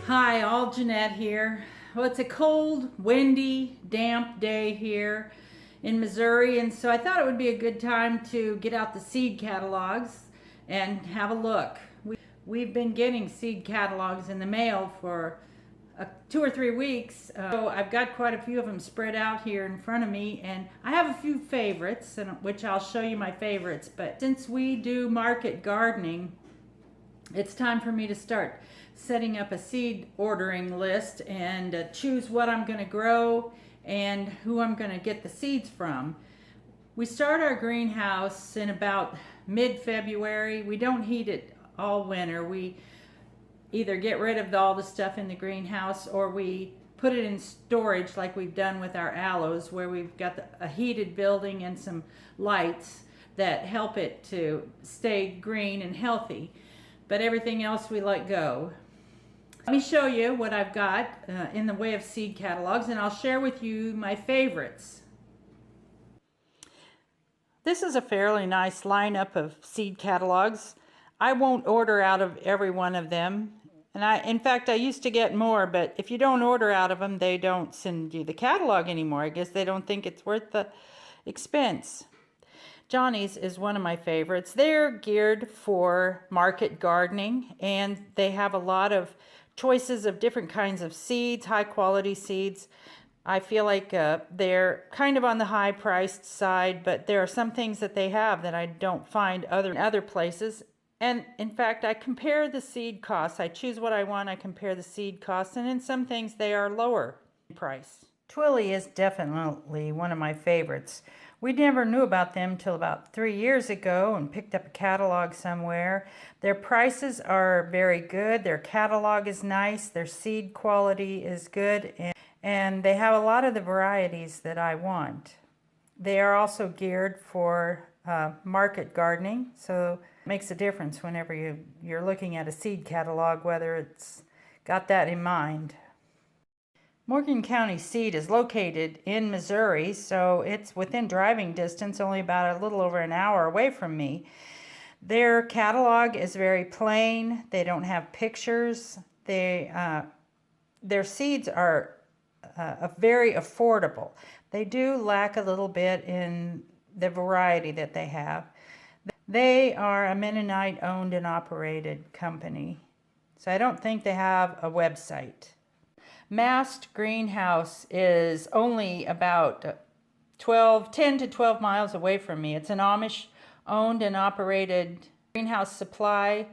Hi, all Janette here. Well, it's a cold, windy, damp day here in Missouri, and so I thought it would be a good time to get out the seed catalogs and have a look. We've been getting seed catalogs in the mail for 2 or 3 weeks, so I've got quite a few of them spread out here in front of me, and I have a few favorites, which I'll show you my favorites. But since we do market gardening, it's time for me to start setting up a seed ordering list and choose what I'm going to grow and who I'm going to get the seeds from. We start our greenhouse in about mid-February. We don't heat it all winter. We either get rid of all the stuff in the greenhouse or we put it in storage like we've done with our aloes, where we've got a heated building and some lights that help it to stay green and healthy. But everything else we let go. Let me show you what I've got in the way of seed catalogs, and I'll share with you my favorites. This is a fairly nice lineup of seed catalogs. I won't order out of every one of them, and in fact I used to get more, but if you don't order out of them, they don't send you the catalog anymore. I guess they don't think it's worth the expense. Johnny's is one of my favorites. They're geared for market gardening, and they have a lot of choices of different kinds of seeds, high quality seeds. I feel like they're kind of on the high priced side, but there are some things that they have that I don't find other places. And in fact, I compare the seed costs. I choose what I want, I compare the seed costs, and in some things they are lower in price. Twilly is definitely one of my favorites. We never knew about them till about 3 years ago and picked up a catalog somewhere. Their prices are very good. Their catalog is nice. Their seed quality is good. And they have a lot of the varieties that I want. They are also geared for market gardening, so it makes a difference whenever you're looking at a seed catalog, whether it's got that in mind. Morgan County Seed is located in Missouri, so it's within driving distance, only about a little over an hour away from me. Their catalog is very plain. They don't have pictures. Their seeds are very affordable. They do lack a little bit in the variety that they have. They are a Mennonite owned and operated company, so I don't think they have a website. Mast Greenhouse is only about 10 to 12 miles away from me. It's an Amish owned and operated greenhouse supply.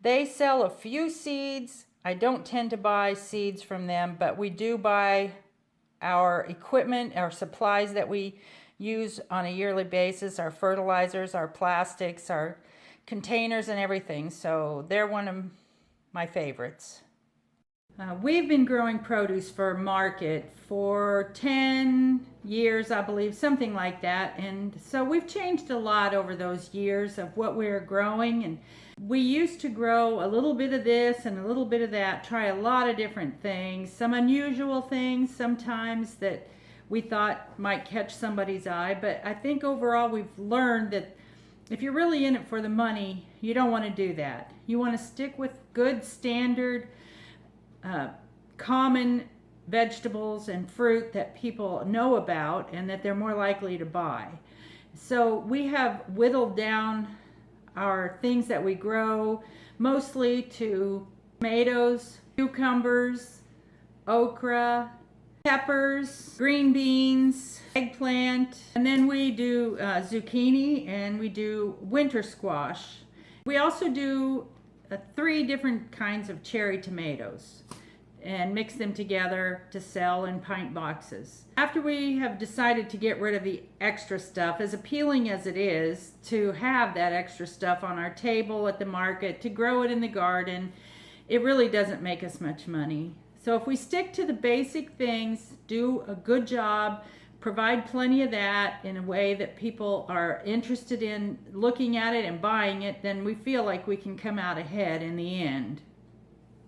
They sell a few seeds. I don't tend to buy seeds from them, but we do buy our equipment, our supplies that we use on a yearly basis, our fertilizers, our plastics, our containers and everything. So they're one of my favorites. We've been growing produce for market for 10 years, I believe, something like that. And so we've changed a lot over those years of what we're growing. And we used to grow a little bit of this and a little bit of that, try a lot of different things, some unusual things sometimes that we thought might catch somebody's eye. But I think overall we've learned that if you're really in it for the money, you don't want to do that. You want to stick with good standard common vegetables and fruit that people know about and that they're more likely to buy. So we have whittled down our things that we grow mostly to tomatoes, cucumbers, okra, peppers, green beans, eggplant, and then we do zucchini, and we do winter squash. We also do 3 different kinds of cherry tomatoes and mix them together to sell in pint boxes. After we have decided to get rid of the extra stuff, as appealing as it is to have that extra stuff on our table at the market, to grow it in the garden, it really doesn't make us much money. So if we stick to the basic things, do a good job, provide plenty of that in a way that people are interested in looking at it and buying it, then we feel like we can come out ahead in the end.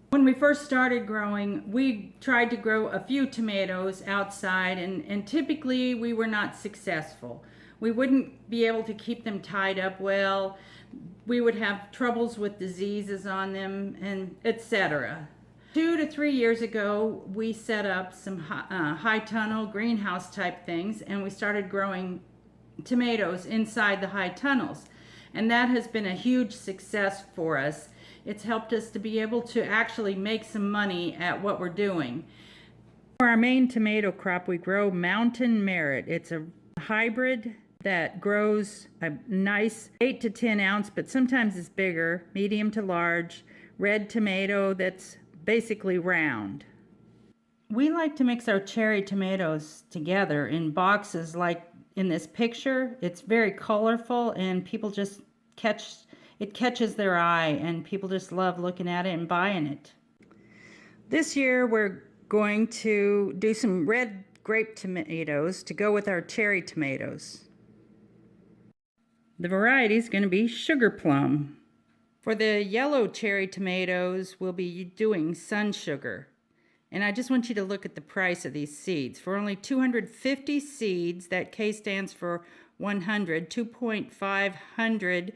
When we first started growing, we tried to grow a few tomatoes outside, and typically we were not successful. We wouldn't be able to keep them tied up well. We would have troubles with diseases on them, and etc. 2 to 3 years ago, we set up some high tunnel greenhouse type things, and we started growing tomatoes inside the high tunnels. And that has been a huge success for us. It's helped us to be able to actually make some money at what we're doing. For our main tomato crop, we grow Mountain Merit. It's a hybrid that grows a nice 8 to 10 ounce, but sometimes it's bigger, medium to large, red tomato that's basically round. We like to mix our cherry tomatoes together in boxes like in this picture. It's very colorful, and people just catches their eye, and people just love looking at it and buying it. This year we're going to do some red grape tomatoes to go with our cherry tomatoes. The variety is going to be Sugar Plum. For the yellow cherry tomatoes, we'll be doing Sun Sugar. And I just want you to look at the price of these seeds. For only 250 seeds, that K stands for 100, 2,500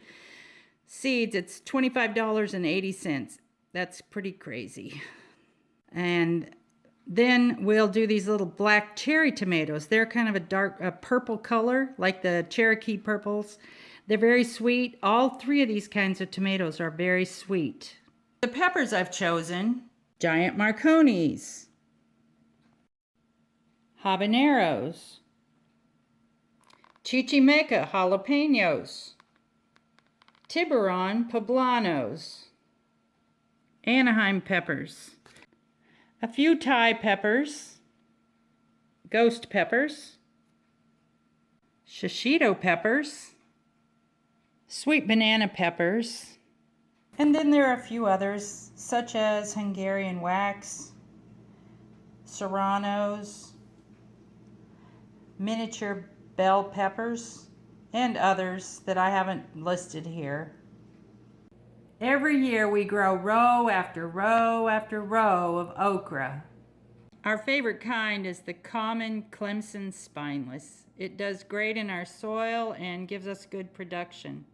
seeds, it's $25.80. That's pretty crazy. And then we'll do these little black cherry tomatoes. They're kind of a purple color, like the Cherokee purples. They're very sweet. All three of these kinds of tomatoes are very sweet. The peppers I've chosen: giant Marconis, habaneros, chichimeca jalapenos, Tiburon poblanos, Anaheim peppers, a few Thai peppers, ghost peppers, shishito peppers, sweet banana peppers, and then there are a few others such as Hungarian wax, serranos, miniature bell peppers, and others that I haven't listed here. Every year we grow row after row after row of okra. Our favorite kind is the common Clemson spineless. It does great in our soil and gives us good production.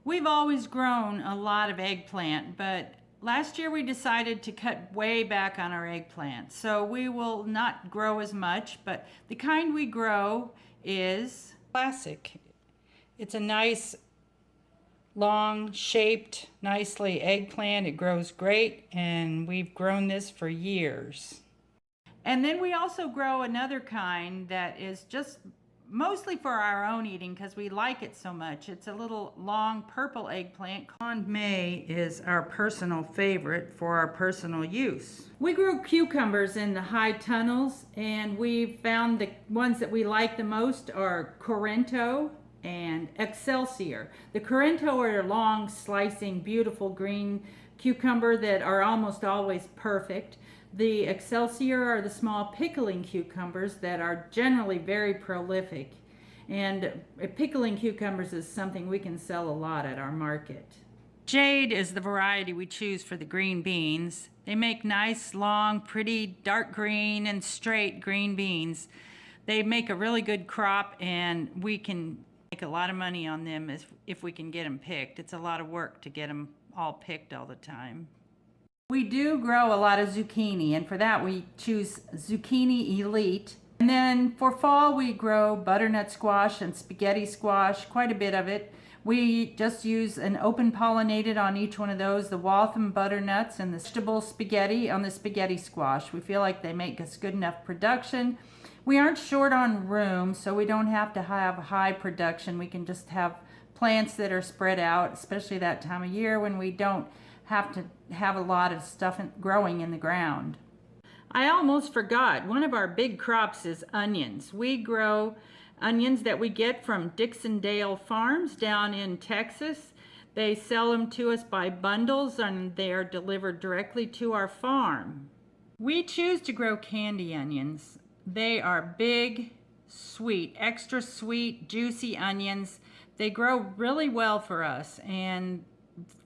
We've always grown a lot of eggplant, but last year we decided to cut way back on our eggplant. So we will not grow as much, but the kind we grow is classic. It's a nice, long shaped, nicely eggplant. It grows great, and we've grown this for years. And then we also grow another kind that is just mostly for our own eating because we like it so much. It's a little long purple eggplant. Conde May is our personal favorite for our personal use. We grew cucumbers in the high tunnels, and we found the ones that we like the most are Corento and Excelsior. The Corento are long, slicing, beautiful green cucumber that are almost always perfect. The Excelsior are the small pickling cucumbers that are generally very prolific. And pickling cucumbers is something we can sell a lot at our market. Jade is the variety we choose for the green beans. They make nice, long, pretty, dark green and straight green beans. They make a really good crop, and we can make a lot of money on them if we can get them picked. It's a lot of work to get them all picked all the time. We do grow a lot of zucchini, and for that we choose Zucchini Elite. And then for fall we grow butternut squash and spaghetti squash, quite a bit of it. We just use an open pollinated on each one of those, the Waltham butternuts and the vegetable spaghetti on the spaghetti squash. We feel like they make us good enough production. We aren't short on room, so we don't have to have high production. We can just have plants that are spread out, especially that time of year when we don't have to have a lot of stuff growing in the ground. I almost forgot, one of our big crops is onions. We grow onions that we get from Dixondale Farms down in Texas. They sell them to us by bundles, and they are delivered directly to our farm. We choose to grow candy onions. They are big, sweet, extra sweet, juicy onions. They grow really well for us, and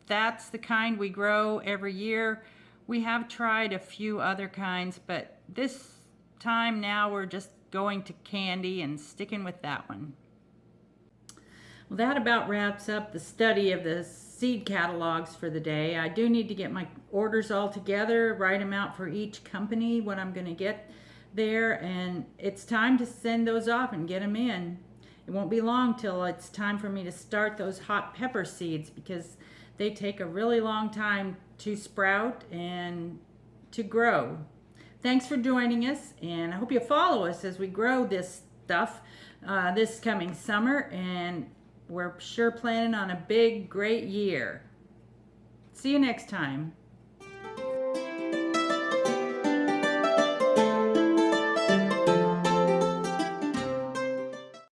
that's the kind we grow every year. We have tried a few other kinds, but this time now we're just going to candy and sticking with that one. Well, that about wraps up the study of the seed catalogs for the day. I do need to get my orders all together, write them out for each company, what I'm going to get there, and it's time to send those off and get them in. It won't be long till it's time for me to start those hot pepper seeds because they take a really long time to sprout and to grow. Thanks for joining us, and I hope you follow us as we grow this stuff this coming summer, and we're sure planning on a big, great year. See you next time.